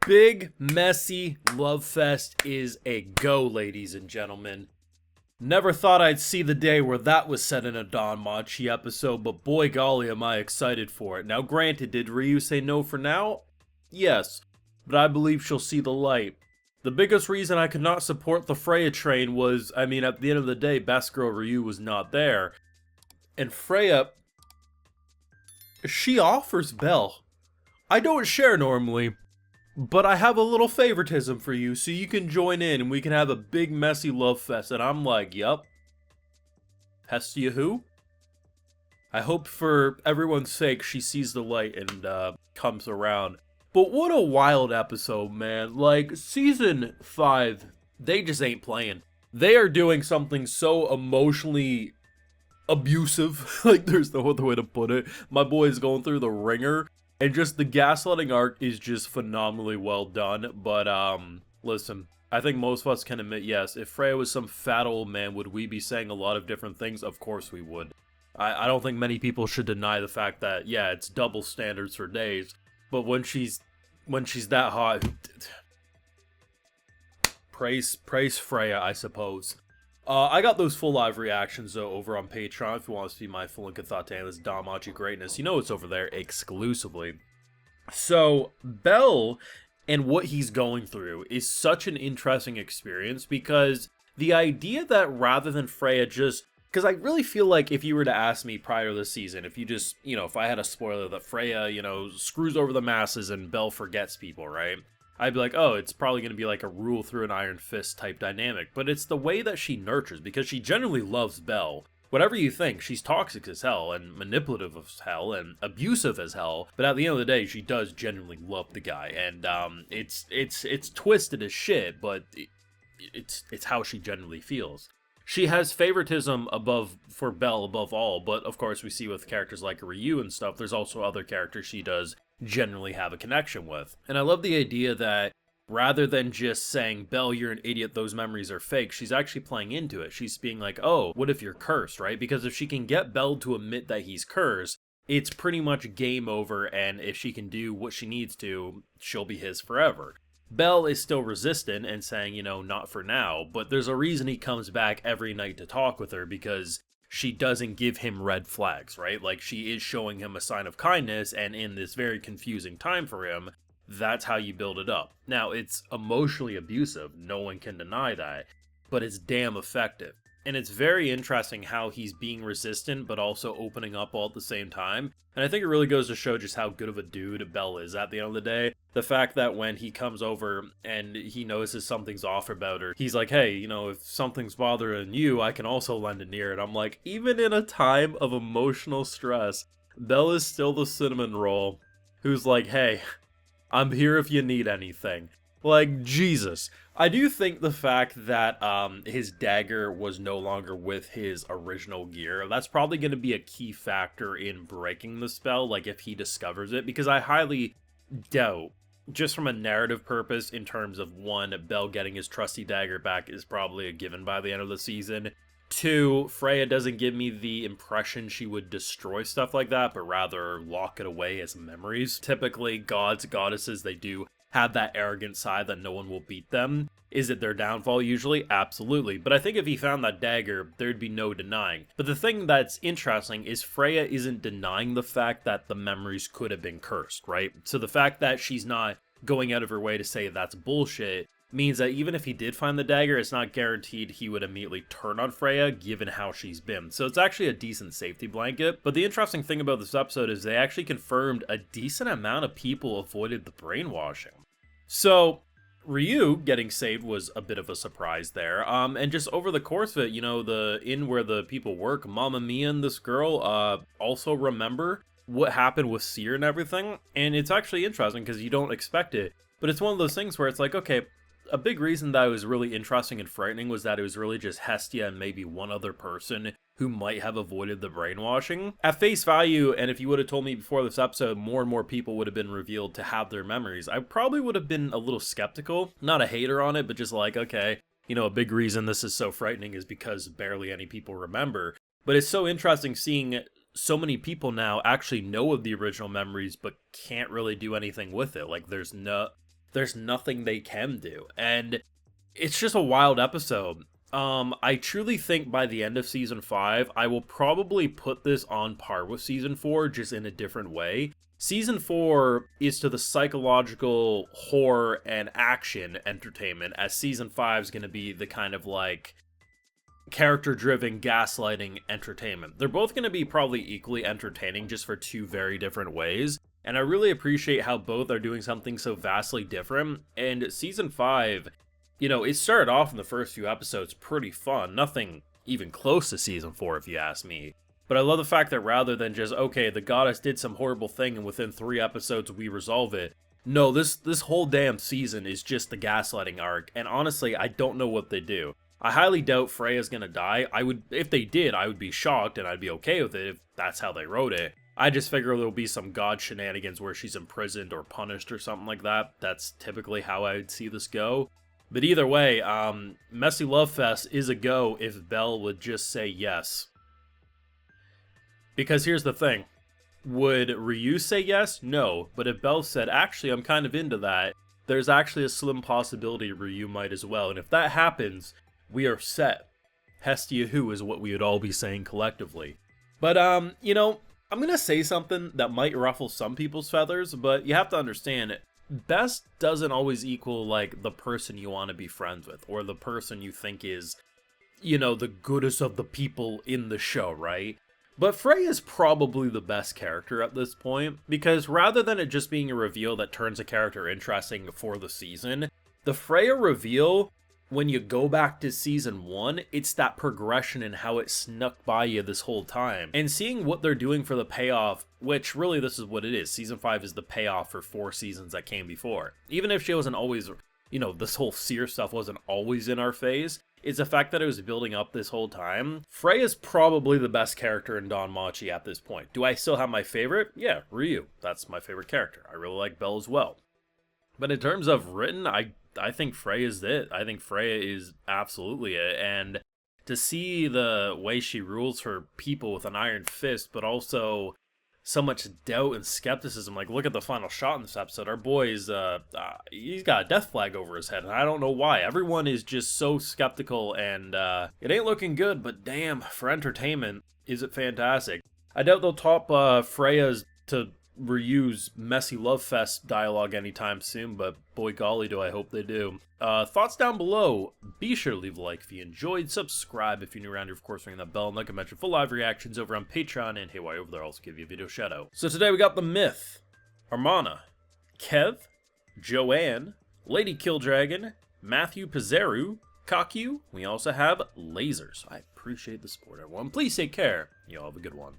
Big, messy love fest is a go, ladies and gentlemen. Never thought I'd see the day where that was said in a DanMachi episode, but boy golly am I excited for it. Now granted, did Ryu say no for now? Yes, but I believe she'll see the light. The biggest reason I could not support the Freya train was, at the end of the day, best girl Ryu was not there. And Freya, she offers Belle. I don't share normally, but I have a little favoritism for you, so you can join in and we can have a big messy love fest. And I'm like, yup. Hestia who? I hope for everyone's sake she sees the light and comes around. But what a wild episode, man. Like, season 5, they just ain't playing. They are doing something so emotionally abusive. Like, there's no other way to put it. My boy is going through the ringer. And just the gaslighting arc is just phenomenally well done. But, listen, I think most of us can admit, yes, if Freya was some fat old man, would we be saying a lot of different things? Of course we would. I don't think many people should deny the fact that, yeah, it's double standards for days. But when she's that hot, praise Freya, I suppose. I got those full live reactions though over on Patreon. If you want to see my full and thought to this DanMachi greatness, you know it's over there exclusively. So Belle and what he's going through is such an interesting experience, because the idea that rather than Freya just, because I really feel like if you were to ask me prior to the season, if you just, if I had a spoiler that Freya, screws over the masses and Belle forgets people, right? I'd be like, oh, it's probably going to be like a rule through an iron fist type dynamic. But it's the way that she nurtures, because she genuinely loves Belle. Whatever you think, she's toxic as hell, and manipulative as hell, and abusive as hell. But at the end of the day, she does genuinely love the guy. And it's twisted as shit, but it's how she genuinely feels. She has favoritism for Belle above all, but of course we see with characters like Ryu and stuff, there's also other characters she does generally have a connection with. And I love the idea that rather than just saying, Belle, you're an idiot, those memories are fake, she's actually playing into it. She's being like, oh, what if you're cursed, right? Because if she can get Belle to admit that he's cursed, it's pretty much game over, and if she can do what she needs to, she'll be his forever. Belle is still resistant and saying, not for now, but there's a reason he comes back every night to talk with her, because she doesn't give him red flags, right? Like, she is showing him a sign of kindness, and in this very confusing time for him, that's how you build it up. Now, it's emotionally abusive, no one can deny that, but it's damn effective. And it's very interesting how he's being resistant, but also opening up all at the same time. And I think it really goes to show just how good of a dude Belle is at the end of the day. The fact that when he comes over and he notices something's off about her, he's like, hey, if something's bothering you, I can also lend an ear. And I'm like, even in a time of emotional stress, Belle is still the cinnamon roll who's like, hey, I'm here if you need anything. Like, Jesus. I do think the fact that his dagger was no longer with his original gear, that's probably going to be a key factor in breaking the spell, like if he discovers it, because I highly doubt, just from a narrative purpose, in terms of 1, Belle getting his trusty dagger back is probably a given by the end of the season. 2, Freya doesn't give me the impression she would destroy stuff like that, but rather lock it away as memories. Typically, gods, goddesses, they do have that arrogant side that no one will beat them. Is it their downfall usually? Absolutely. But I think if he found that dagger, there'd be no denying. But the thing that's interesting is Freya isn't denying the fact that the memories could have been cursed, right? So the fact that she's not going out of her way to say that's bullshit means that even if he did find the dagger, it's not guaranteed he would immediately turn on Freya, given how she's been. So it's actually a decent safety blanket. But the interesting thing about this episode is they actually confirmed a decent amount of people avoided the brainwashing. So Ryu getting saved was a bit of a surprise there. And just over the course of it, the inn where the people work, Mamma Mia and this girl also remember what happened with Seer and everything. And it's actually interesting because you don't expect it. But it's one of those things where it's like, okay, a big reason that it was really interesting and frightening was that it was really just Hestia and maybe one other person who might have avoided the brainwashing. At face value, and if you would have told me before this episode more and more people would have been revealed to have their memories, I probably would have been a little skeptical. Not a hater on it, but just like, okay, a big reason this is so frightening is because barely any people remember. But it's so interesting seeing so many people now actually know of the original memories, but can't really do anything with it. Like, there's no... there's nothing they can do. And it's just a wild episode. I truly think by the end of season 5, I will probably put this on par with season 4, just in a different way. Season 4 is to the psychological horror and action entertainment, as season 5 is going to be the kind of like character-driven gaslighting entertainment. They're both going to be probably equally entertaining, just for two very different ways. And I really appreciate how both are doing something so vastly different. And season 5, you know, it started off in the first few episodes pretty fun. Nothing even close to season 4, if you ask me. But I love the fact that rather than just, okay, the goddess did some horrible thing and within 3 episodes we resolve it. No, this whole damn season is just the gaslighting arc. And honestly, I don't know what they do. I highly doubt Freya's gonna die. If they did, I would be shocked and I'd be okay with it if that's how they wrote it. I just figure there'll be some god shenanigans where she's imprisoned or punished or something like that. That's typically how I would see this go. But either way, Messy Love Fest is a go if Belle would just say yes. Because here's the thing. Would Ryu say yes? No. But if Belle said, actually, I'm kind of into that, there's actually a slim possibility Ryu might as well. And if that happens, we are set. Hestia who is what we would all be saying collectively. But, you know, I'm going to say something that might ruffle some people's feathers, but you have to understand, best doesn't always equal, like, the person you want to be friends with, or the person you think is, you know, the goodest of the people in the show, right? But Freya is probably the best character at this point, because rather than it just being a reveal that turns a character interesting for the season, the Freya reveal, when you go back to season 1, it's that progression and how it snuck by you this whole time. And seeing what they're doing for the payoff, which really this is what it is. Season 5 is the payoff for 4 seasons that came before. Even if she wasn't always, you know, this whole seer stuff wasn't always in our phase, is the fact that it was building up this whole time. Freya's probably the best character in DanMachi at this point. Do I still have my favorite? Yeah, Ryu. That's my favorite character. I really like Belle as well. But in terms of written, I think Freya's it. I think Freya is absolutely it. And to see the way she rules her people with an iron fist, but also so much doubt and skepticism. Like, look at the final shot in this episode. Our boy's, he's got a death flag over his head, and I don't know why. Everyone is just so skeptical, and it ain't looking good, but damn, for entertainment, is it fantastic. I doubt they'll top Freya's to Ryu's Messy Love Fest dialogue anytime soon, but boy golly do I hope they do. Thoughts down below. Be sure to leave a like if you enjoyed, subscribe if you're new around here, of course ring that bell, and like I mentioned, full live reactions over on Patreon, and hey, while you're over there, I'll also give you a video shout out. So today we got the Myth, Armana, Kev, Joanne, Lady Killdragon, Matthew Pizarro, Kaku. We also have Lasers. I appreciate the support, everyone. Please take care. You all have a good one.